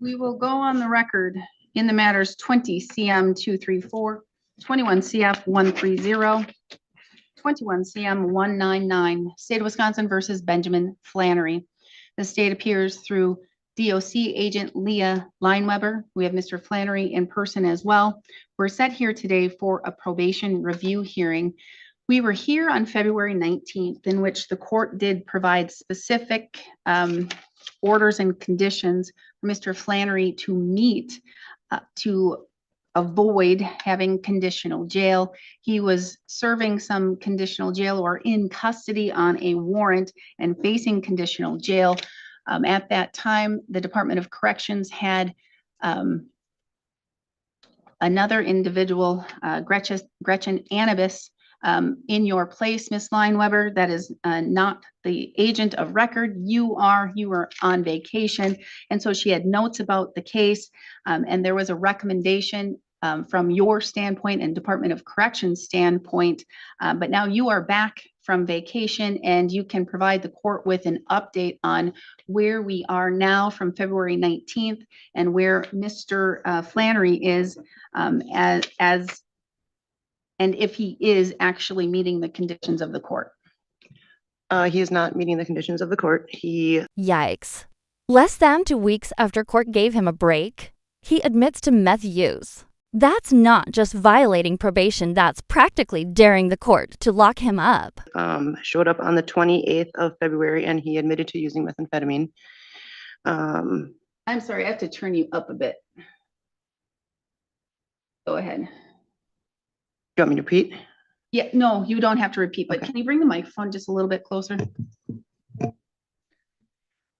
We will go on the record in the matters 20 CM 234, 21 CF 130, 21 CM 199, State of Wisconsin versus Benjamin Flannery. The state appears through DOC agent Leah Lineweber. We have Mr. Flannery in person as well. We're set here today for a probation review hearing. We were here on February 19th, in which the court did provide specific orders and conditions for Mr. Flannery to meet to avoid having conditional jail. He was serving some conditional jail or in custody on a warrant and facing conditional jail. At that time, the Department of Corrections had another individual, Gretchen Anibis, in your place, Ms. Lineweber. That is not the agent of record. You were on vacation. And so she had notes about the case, and there was a recommendation from your standpoint and Department of Corrections standpoint. But now you are back from vacation, and you can provide the court with an update on where we are now from February 19th and where Mr. Flannery is and if he is actually meeting the conditions of the court. He is not meeting the conditions of the court. Yikes. Less than 2 weeks after court gave him a break, he admits to meth use. That's not just violating probation, that's practically daring the court to lock him up. Showed up on the 28th of February and he admitted to using methamphetamine. I'm sorry, I have to turn you up a bit. Go ahead. You want me to repeat? Yeah, no, you don't have to repeat, but okay. Can you bring the microphone just a little bit closer?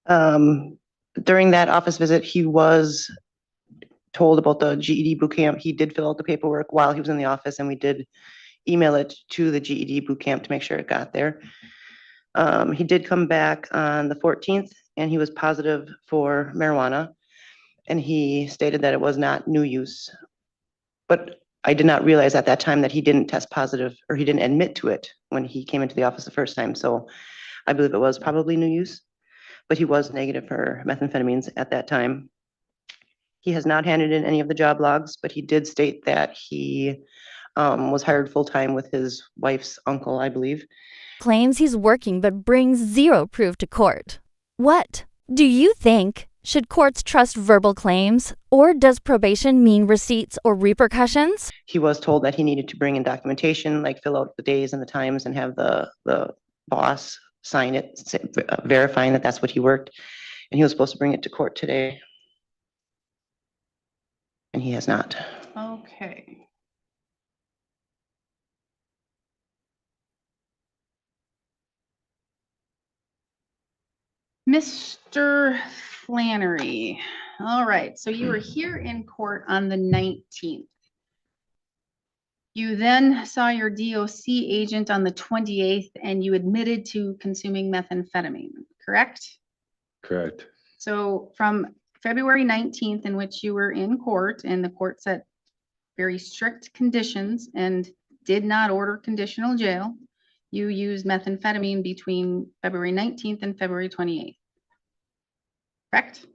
During that office visit, he was told about the GED boot camp. He did fill out the paperwork while he was in the office, and we did email it to the GED boot camp to make sure it got there. He did come back on the 14th, and he was positive for marijuana, and he stated that it was not new use. But I did not realize at that time that he didn't test positive, or he didn't admit to it when he came into the office the first time. So I believe it was probably new use, but he was negative for methamphetamines at that time. He has not handed in any of the job logs, but he did state that he was hired full-time with his wife's uncle, I believe. Claims he's working but brings zero proof to court. What do you think? Should courts trust verbal claims, or does probation mean receipts or repercussions? He was told that he needed to bring in documentation, like fill out the days and the times and have the boss sign it, verifying that that's what he worked. And he was supposed to bring it to court today. And he has not. Okay. Mr. Flannery. All right, so you were here in court on the 19th. You then saw your DOC agent on the 28th, and you admitted to consuming methamphetamine, correct? Correct. So from February 19th, in which you were in court, and the court set very strict conditions and did not order conditional jail, you used methamphetamine between February 19th and February 28th. Correct?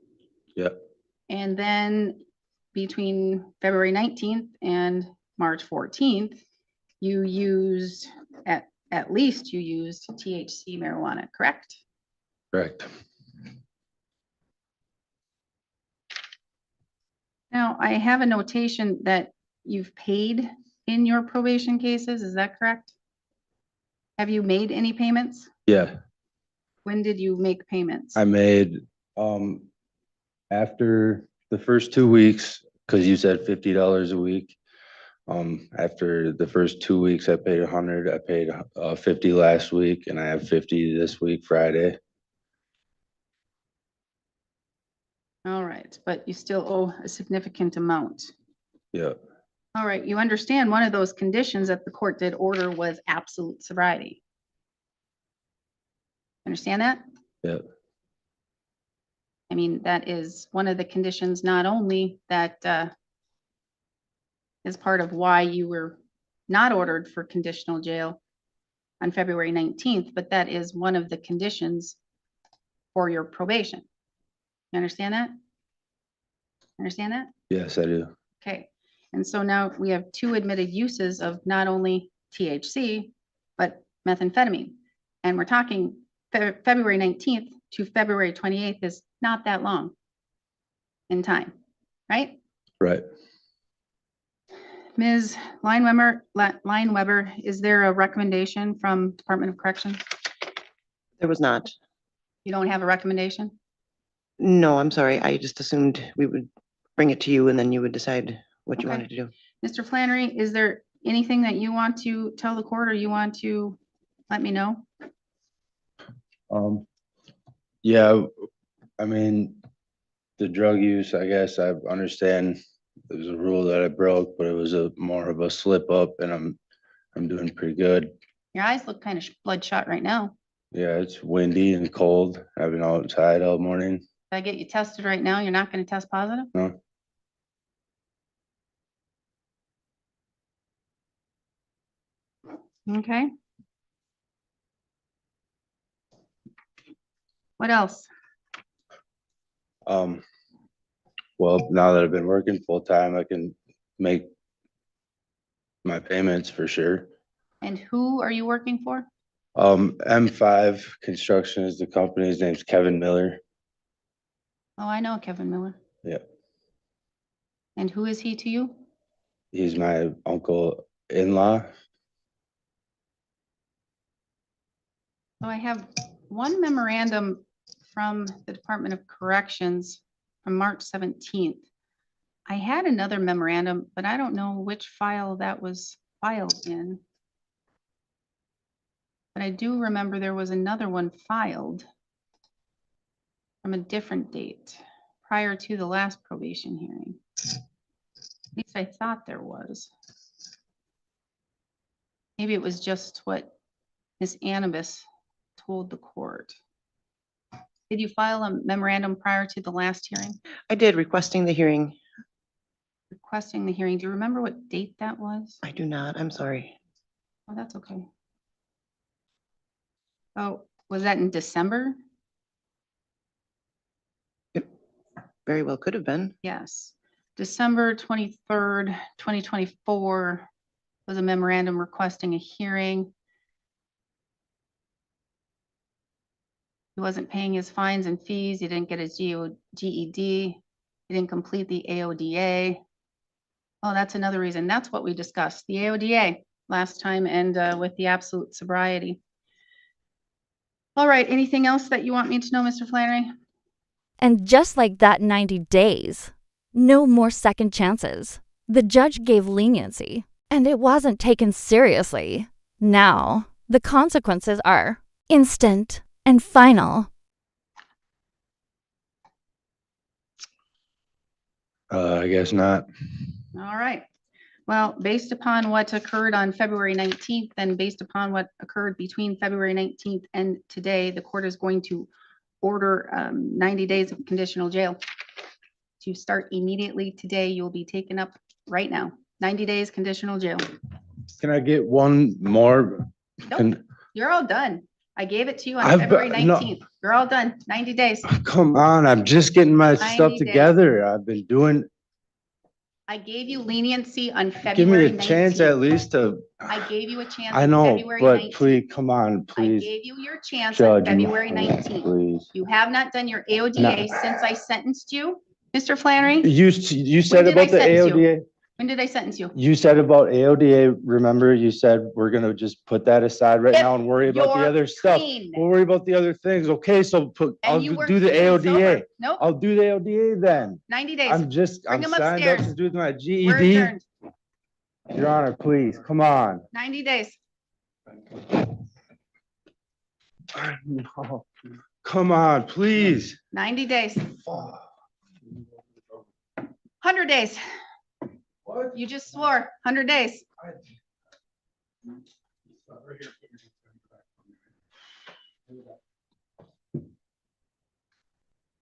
Yep. And then between February 19th and March 14th, you used, at least you used THC marijuana, correct? Correct. Now, I have a notation that you've paid in your probation cases, is that correct? Have you made any payments? Yeah. When did you make payments? I made, after the first 2 weeks, because you said $50 a week. After the first 2 weeks, I paid 100. I paid 50 last week, and I have 50 this week, Friday. All right, but you still owe a significant amount. Yeah. All right, you understand one of those conditions that the court did order was absolute sobriety. Understand that? Yeah. I mean, that is one of the conditions, not only that is part of why you were not ordered for conditional jail on February 19th, but that is one of the conditions for your probation. You understand that? Understand that? Yes, I do. Okay, and so now we have two admitted uses of not only THC, but methamphetamine. And we're talking February 19th to February 28th is not that long in time, right? Right. Ms. Lineweber, is there a recommendation from Department of Corrections? There was not. You don't have a recommendation? No, I'm sorry. I just assumed we would bring it to you and then you would decide what you Okay. wanted to do. Mr. Flannery, is there anything that you want to tell the court or you want to let me know? Yeah, I mean, the drug use, I guess I understand it was a rule that I broke, but it was a more of a slip up and I'm doing pretty good. Your eyes look kind of bloodshot right now. Yeah, it's windy and cold. I've been outside all morning. If I get you tested right now, you're not going to test positive? No. Okay. What else? Well, now that I've been working full time, I can make my payments for sure. And who are you working for? M5 Construction is the company. His name's Kevin Miller. Oh, I know Kevin Miller. Yeah. And who is he to you? He's my uncle-in-law. So I have one memorandum from the Department of Corrections from March 17th. I had another memorandum, but I don't know which file that was filed in. But I do remember there was another one filed from a different date prior to the last probation hearing. At least I thought there was. Maybe it was just what Ms. Annabus told the court. Did you file a memorandum prior to the last hearing I did requesting the hearing. requesting the hearing? Do you remember what date that was? I do not. I'm sorry. Oh, that's okay. Oh, was that in December? It very well could have been. Yes. December 23rd, 2024 was a memorandum requesting a hearing. He wasn't paying his fines and fees. He didn't get his GED. He didn't complete the AODA. Oh, that's another reason. That's what we discussed, the AODA last time and with the absolute sobriety. All right, anything else that you want me to know, Mr. Flannery? And just like that 90 days, no more second chances. The judge gave leniency, and it wasn't taken seriously. Now, the consequences are instant and final. I guess not. All right. Well, based upon what occurred on February 19th and based upon what occurred between February 19th and today, the court is going to order 90 days of conditional jail to start immediately today. You'll be taken up right now. 90 days conditional jail. Can I get one more? Nope, you're all done. I gave it to you on I've February got- no. 19th. You're all done. 90 days. Come on, I'm just getting my 90 stuff days. together. I've been doing, I gave you leniency on give me February a chance 19th. at least to, I gave you a chance I on know, February but 19th. please, come on, I please. gave you your chance on Judge, February 19th. please. You have not done your AODA since I sentenced you, Mr. Flannery. You said did I about the sentence you? AODA, When did I sentence you? you said about AODA, remember you said we're gonna just put that aside right If now and worry about the you're other stuff. clean. We'll worry about the other things. Okay, so I'll And you were do the clean and AODA. sober. Nope, I'll do the AODA then. 90 days. I'm Bring I'm him signed up upstairs. to do my We're GED. adjourned. Your Honor, please, come on. 90 days. No. Come on, please. 90 days. 100 days. What? You just swore 100 days.